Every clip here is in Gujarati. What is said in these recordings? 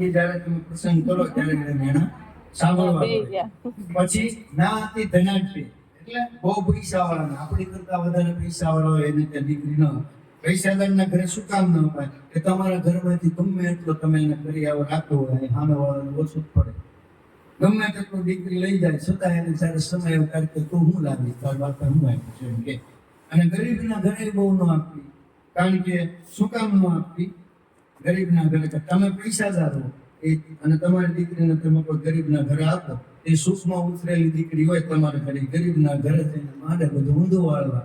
એ જ્યારે તમે પ્રસંગ કરો ત્યારે એના સાંભળવા પડે. પછી ના હતી ધનાઢ્ય એટલે બહુ પૈસા વાળા, આપણી કરતા વધારે પૈસા વાળા હોય એને ત્યાં દીકરી ન હોય. પૈસાદારના ઘરે શું કામ ન અપાય કે તમારા ઘરમાંથી ગમે એટલો તમે એને કરી આવો રાખવો હોય સામે વાળાને ઓછું જ પડે. ગમે તેટલું દીકરી લઈ જાય છતાં એને જ્યારે સમય અવતાર કે તું હું લાવી તાર વાર્તા હું આપ્યું છે એમ કે. અને ગરીબના ઘરે બહુ ન આપવી, કારણ કે શું કામ ન આપવી? ગરીબના ઘરે તમે પૈસાદાર હો અને તમારી દીકરીને તમે કોઈ ગરીબના ઘરે આપો, એ સુખમાં ઉતરેલી દીકરી હોય તમારા ઘરે, ગરીબના ઘરે જઈને માંડે બધું ઊંધું વાળવા,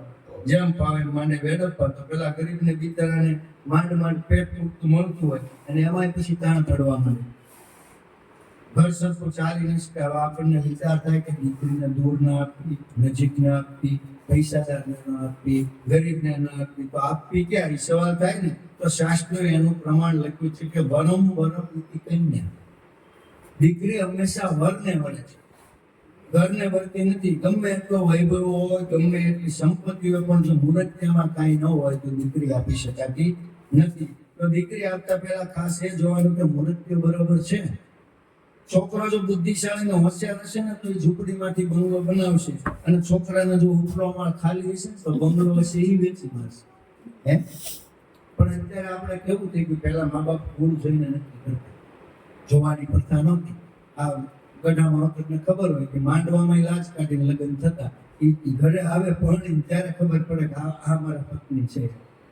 જેમ પાવે માંડે વેડપવા, તો પેલા ગરીબને બિચારાને માંડ પેટ પૂરતું મળતું હોય અને એમાંય પછી તાણ ચડવા મળે. ઘર સરખું ચાલી નહીં શકે. હવે આપણને વિચાર થાય કે દીકરીને દૂર ના આપવી, નજીક ના આપવી, પૈસાદારને ન આપવી, ગરીબને ન આપવી, તો આપવી ક્યારે સવાલ થાય ને તો શાસ્ત્રોએ એનું પ્રમાણ લખ્યું છે કે વરમ વરપતિ કન્યા. દીકરી હંમેશા વરને વળે છે, ઘરને વળતી નથી. ગમે એટલો વૈભવ હોય, ગમે એટલી સંપત્તિ હોય, પણ જો મુહૂર્તમાં કાંઈ ન હોય તો દીકરી આપી શકાતી નથી. તો દીકરી આપતા પહેલા ખાસ એ જોવાનું કે મુહૂર્ત બરોબર છે. છોકરો જો બુદ્ધિશાળી ને હોશિયાર હશે ને તો એ ઝૂંપડીમાંથી બંગલો બનાવશે, અને છોકરાને જો ઉપલો માળ ખાલી હશે તો બંગલો હશે એ વેચી મારશે. હે પણ અત્યારે આપણે કેવું થઈ ગયું, પહેલા મા બાપ ગુણ જોઈને નક્કી કરતા, જોવાની પ્રથા નહોતી. આ ગઢામાં વખતને ખબર હોય કે માંડવામાં લાજ કાઢીને લગ્ન થતા, એ ઘરે આવે પરણીને ત્યારે ખબર પડે કે આ મારા પત્ની છે,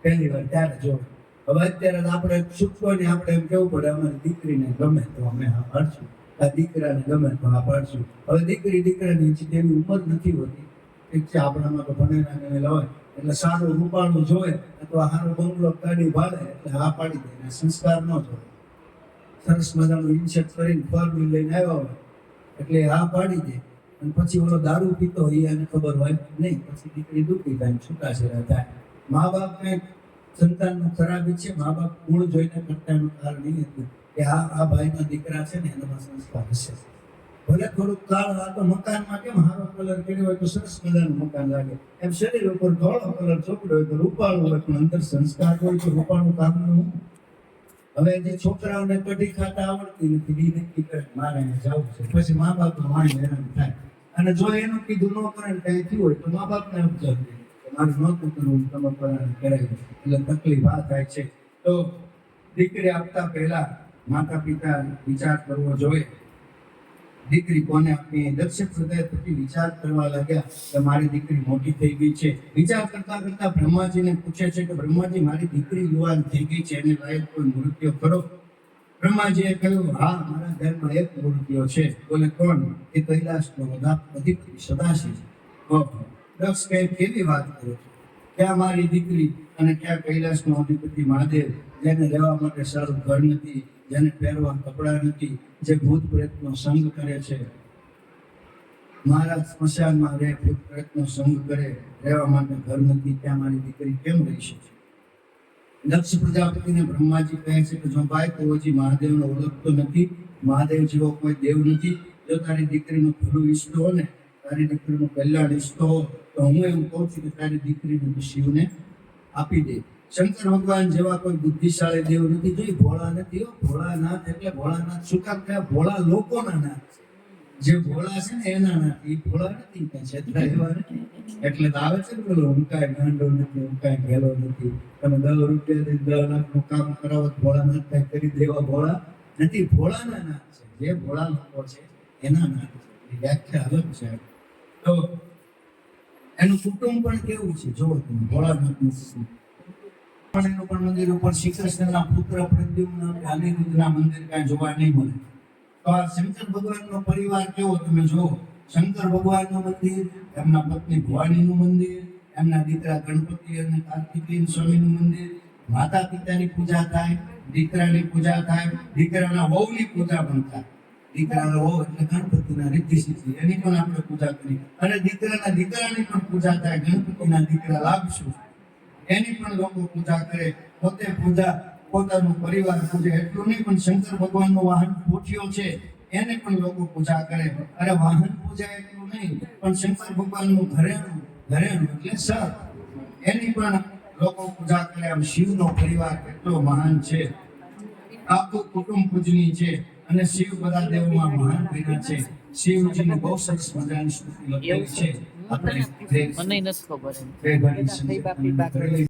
પહેલી વાર ત્યારે જોવે. હવે અત્યારે આપણે છૂટકોને આપણે એમ કેવું પડે અમારી દીકરીને ગમે તો અમે હા પાડશું, આ દીકરાને ગમે તો હા પાડશું. હવે દીકરાની તેની ઉંમર નથી હોતી. ઠીક છે, આપણામાં તો ભણેલા ગણેલા હોય એટલે સારું રૂપાળું જોવે અથવા સારો બંગલો ગાડી ભાડે એટલે હા પાડી દે, સંસ્કાર ન જોવે. સરસ મજાનું ઇન્સેટ કરીને ફોર વ્હીલ લઈને આવ્યા હોય એટલે હા પાડી દે, અને પછી ઓલો દારૂ પીતો હોય એને ખબર હોય નહીં, પછી દીકરી દુઃખી થાય, છૂટાછેડા થાય. મા બાપને સંતાનનું ખરાબી છે, મા બાપ ગુણ જોઈને કરતા એનું કારણ નહીં હતું કે આ ભાઈના દીકરા છે ને એનામાં સંસ્કાર હશે. ભલે થોડુંક કાળ આ તો મકાનમાં કેમ હારો કલર કર્યો હોય તો સરસ મજાનું મકાન લાગે, એમ શરીર ઉપર ધોળો કલર ચોપડ્યો હોય તો રૂપાળું હોય, પણ અંદર સંસ્કાર હોય તો રૂપાળું કામનું. હવે જે છોકરાઓને કઢી ખાતા આવડતી નથી, ઈ નક્કી કરે મારે એને જવું છે, પછી મા બાપનું માણ હેરાન થાય. અને જો એનું કીધું ન કરે કઈ થયું હોય તો મા બાપને અબજર મારું નહોતું કરવું, તમે પરાણે કરાવ્યું, એટલે તકલીફ આ થાય છે. તો દીકરી આપતા પહેલા માતા પિતા વિચાર કરવો જોઈએ. દીકરી કોને આપવી? દક્ષ હૃદય પછી વિચાર કરવા લાગ્યા કે મારી દીકરી મોટી થઈ ગઈ છે. વિચાર કરતા કરતા બ્રહ્માજીને પૂછે છે કે બ્રહ્માજી મારી દીકરી યુવાન થઈ ગઈ છે, એને લાયક કોઈ મૃત્યુ કરો? બ્રહ્માજીએ કહ્યું હા, મારા ઘરમાં એક મૃત્યુ છે. બોલે કોણ? એ કૈલાસનો અધિપતિ સદાશિવ. દક્ષ કહે કેવી વાત કરો છો? ક્યાં મારી દીકરી અને ક્યાં કૈલાસનો અધિપતિ મહાદેવ, જેને રહેવા માટે સારું ઘર નથી, જેને પહેરવા કપડા નથી, જે ભૂત પ્રેતનો સંગ કરે છે. મારા સ્મશાનમાં રહે, ભૂત પ્રેતનો સંગ કરે, રહેવા માટે ઘર નથી, ત્યાં મારી દીકરી કેમ રહી શકે? દક્ષ પ્રજાપતિને બ્રહ્માજી કહે છે કે જો ભાઈ તો હજી મહાદેવને ઓળખતો નથી, મહાદેવ જેવો કોઈ દેવ નથી. જો તારી દીકરીનું ભલું ઈચ્છતો હો ને, તારી દીકરીનું કલ્યાણ ઈચ્છતો હો તો હું એમ કહું છું કે તારી દીકરીને શિવને આપી દે. શંકર ભગવાન જેવા કોઈ બુદ્ધિશાળી દેવ નથી. જોઈ ભોળા નથી, ભોળાનાથ એટલે ભોળાનાથ શું કામ કહે? ભોળા લોકોના નાથ. જે ભોળા છે ને એના નાથ, એ ભોળા નથી, છેતરા એવા નથી. એટલે આવે છે ને બોલો હું કાંઈ ગાંડો નથી, હું કાંઈ ઘેલો નથી. તમે 10 રૂપિયા 10 લાખનું કામ કરાવો ભોળાનાથ કાંઈ કરી દેવા ભોળા નથી. ભોળાના નાથ છે, જે ભોળા લોકો છે એના નાથ છે. વ્યાખ્યા અલગ છે. તો એનું કુટુંબ પણ કેવું છે જો તમે ભોળાનાથનું કુટુંબ. એનું પણ મંદિર ઉપર શ્રી કૃષ્ણના પુત્ર પ્રદ્યુમ્ન કે અનિરુદ્ધના મંદિર કાંઈ જોવા નહીં મળે. તો આ શંકર ભગવાનનો પરિવાર કેવો તમે જુઓ. શંકર ભગવાનનું મંદિર, એમના પત્ની ભવાનીનું મંદિર, એમના દીકરા ગણપતિ અને કાર્તિકેય સ્વામીનું મંદિર, માતા પિતાની પૂજા થાય, દીકરાની પૂજા થાય, દીકરાના વહુની પૂજા પણ થાય. દીકરાનો વહુ એટલે ગણપતિના રિદ્ધિ સિદ્ધિ, એની પણ આપણે પૂજા કરી. અને દીકરાની પણ પૂજા થાય, ગણપતિના દીકરા લાભશું એની પણ લોકો પૂજા કરે. પોતે પૂજા, પોતાનું પરિવાર પૂજે એટલું નહીં, પણ શંકર ભગવાનનું વાહન પોઠિયો છે એને પણ લોકો પૂજા કરે. અરે વાહન પૂજા એટલું નહીં, પણ શંકર ભગવાનનું ઘરેણું એટલે સર, એની પણ લોકો પૂજા કરે. આમ શિવનો પરિવાર કેટલો મહાન છે. આખું કુટુંબ પૂજનીય છે અને શિવ બધા દેવોમાં મહાન બન્યા છે. શિવજીની બહુ સરસ મજાની સ્તુતિ લખેલી છે. આપણે મને નથી ખબર એમ. બે ઘડી સંગીત કરી લઈએ.